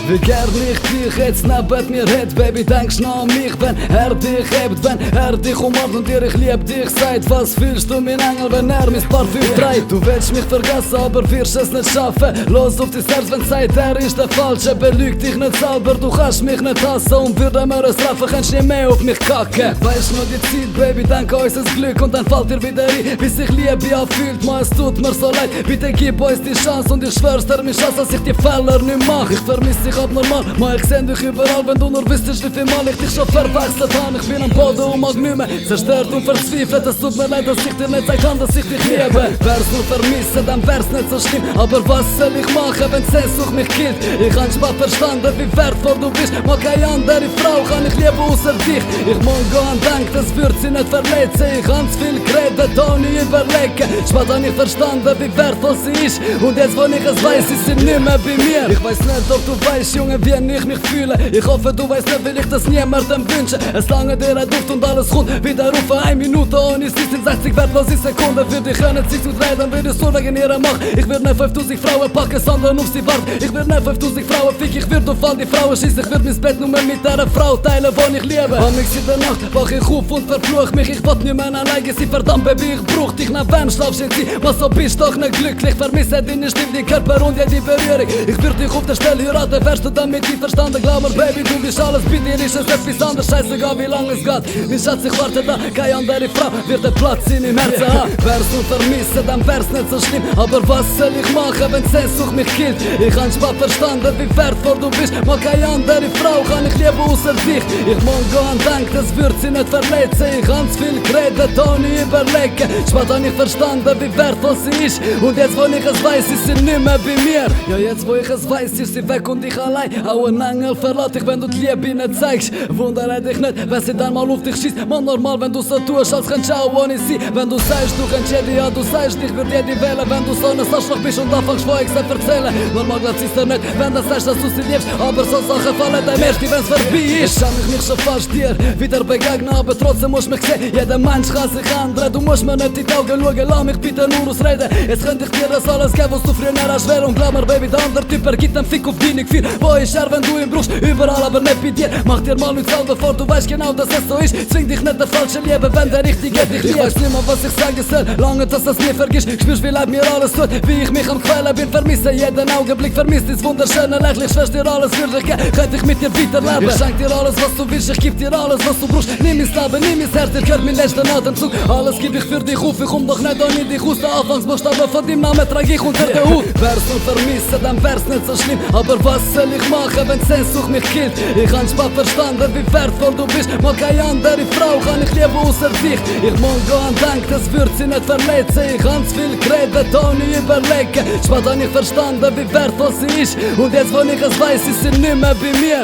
Wie gern ich dich jetzt neben mir hätt, Baby, denkst du noch an mich, wenn dich hebt, wenn dich umarmt und dir ich lieb dich sagt. Was fühlst du, mein Engel, wenn mein Parfüm trägt? Du willst mich vergessen, aber wirst es nicht schaffen. Los auf dich selbst, wenn sagt, ist der Falsche. Belüg dich nicht selber, du kannst mich nicht hassen. Und würde mir es treffen, kannst du nie mehr auf mich kacken. Weißt nur die Zeit, Baby, danke unser Glück. Und dann fällt dir wieder ein, wie sich Liebe anfühlt. Man, es tut mir so leid, bitte gib uns die Chance. Und ich schwör's dir, meine Chance, dass ich die Fehler nicht mach. Ich vermiss dich abnormal, man, ich seh dich überall. Wenn du nur wüsstest, wie viel Mal ich dich schon verwechselt habe. Ich bin am Boden und mag nicht mehr, zerstört und verzweifelt. Es tut mir leid, dass ich dir nicht sagen kann, dass ich dich liebe. Wär's nur vermissen, dann wär's nicht so schlimm. Aber was soll ich machen, wenn Sehnsucht mich killt? Ich hab's mal verstanden, wie wertvoll du bist. Mag keine andere Frau, kann ich lieben außer dich. Ich muss gehen, denk, das wird sie nicht verletzen. Ich hab zu viel geredet, ohne überlegen. Spät hab ich verstanden, wie wertvoll sie ist. Und jetzt, wo ich es weiss, ist sie nicht mehr bei mir. Ich weiss nicht, ob du weißt, Junge, wie ich mich fühle. Ich hoffe, du weißt nicht, will ich das niemandem wünschen. Es lange dir ein Duft und alles kommt wieder auf 1 Minute ohne sie sind 60 wertlose Sekunden. Für dich können sie zu reden, würde es nur wegen ihrer Macht. Ich würde nicht 5000 Frauen packen, sondern auf sie warten. Ich würde nicht 5000 Frauen ficken, ich würde auf all die Frauen schießen. Ich würde mein Bett nur mit dieser Frau teilen, die ich liebe. Am mich in der Nacht wach ich auf und verfluch mich. Ich will nicht mehr alleine sein, verdammt Baby, ich brauch dich. Nach wem schlafst du? Was so bist doch nicht glücklich. Vermisse deine Stimme, deinen Körper und jede Berührung. Ich würde dich auf der Stelle heiraten, wärst du damit nicht verstanden. Glaub mir Baby, du bist alles, bei dir ist es etwas anderes. Scheißegal wie lange es geht. Mein Schatz, ich warte da, keine andere Frau wird den Platz in meinem Herzen haben. Wär's nur vermissen, dann wär's nicht so schlimm. Aber was soll ich machen, wenn Sehnsucht mich killt? Ich hab's mal verstanden, wie wertvoll du bist. Mag keine andere Frau, kann ich lieben außer dich. Ich muss gehen, denk, das wird sie nicht verletzen. Ich hab's viel geredet, ohne überlegen. Spät hab ich verstanden, wie wertvoll sie ist. Und jetzt, wo ich es weiss, ist sie nicht mehr bei mir. Ja, jetzt, wo ich es weiss, ist sie weg und ich allein. Auch ein Engel verlässt dich, wenn du die Liebe nicht zeigst. Wundere dich nicht, wenn sie dann mal auf dich schießt. Man, normal, wenn du so tust, als könntest du auch ohne sie. Wenn du sagst, du kennst jede, ja, du sagst, ich würd jede wählen. Wenn du so ein Arschloch bist und anfängst von extra erzählen. Normal glaubst du nicht, wenn du sagst, dass du sie liebst. Aber so Sachen fallen dem erst, wenn's vorbei ist. Ich schau mich schon fast dir wieder begegnen, aber trotzdem musst du mich sehen. Jeder Mensch kann sich ändern. Du musst mir nicht in die Augen schauen, lass mich bitte nur ausreden. Jetzt könnte ich dir das alles geben, was du früher hast schwer. Und glaub mir, Baby, der andere Typ, gibt einen Fick auf deine Gefühle. Wo ist er, wenn du ihn brauchst? Überall, aber nicht bei dir. Mach dir mal nichts an, bevor du weißt genau, dass es so ist. Zwing dich nicht der falsche Liebe, wenn der richtige dich liebt. Ich weiß nicht mehr, was ich sagen soll, lange, dass das nie vergisst. Spürst, wie leid mir alles tut, wie ich mich am Quälen bin. Vermisse jeden Augenblick, vermisst dieses wunderschöne Lächeln. Ich schwör's dir, alles würde ich geben, könnte ich mit dir weiterleben. Ich schenk dir alles, was du willst, ich geb dir alles, was du brauchst. Nimm mein Leben, nimm mein Herz, dir gehört mein letzter Atemzug. Alles geb ich für dich auf, ich komm doch nicht ohne dich aus. Der Anfangsbuchstabe von deinem Namen trag ich unter der Hut. Wär's nur vermissen, dann wär's nicht so schlimm. Aber was soll ich machen, wenn Sehnsucht mich killt? Ich hab's mal verstanden, wie wertvoll du bist. Mag keine andere Frau, kann ich lieben außer dich. Ich muss gehen, denk, das wird sie nicht verletzen. Ich hab's viel geredet, ohne überlegen. Spät hab ich verstanden, wie wertvoll sie ist. Und jetzt, wo ich es weiss, ist sie nicht mehr bei mir.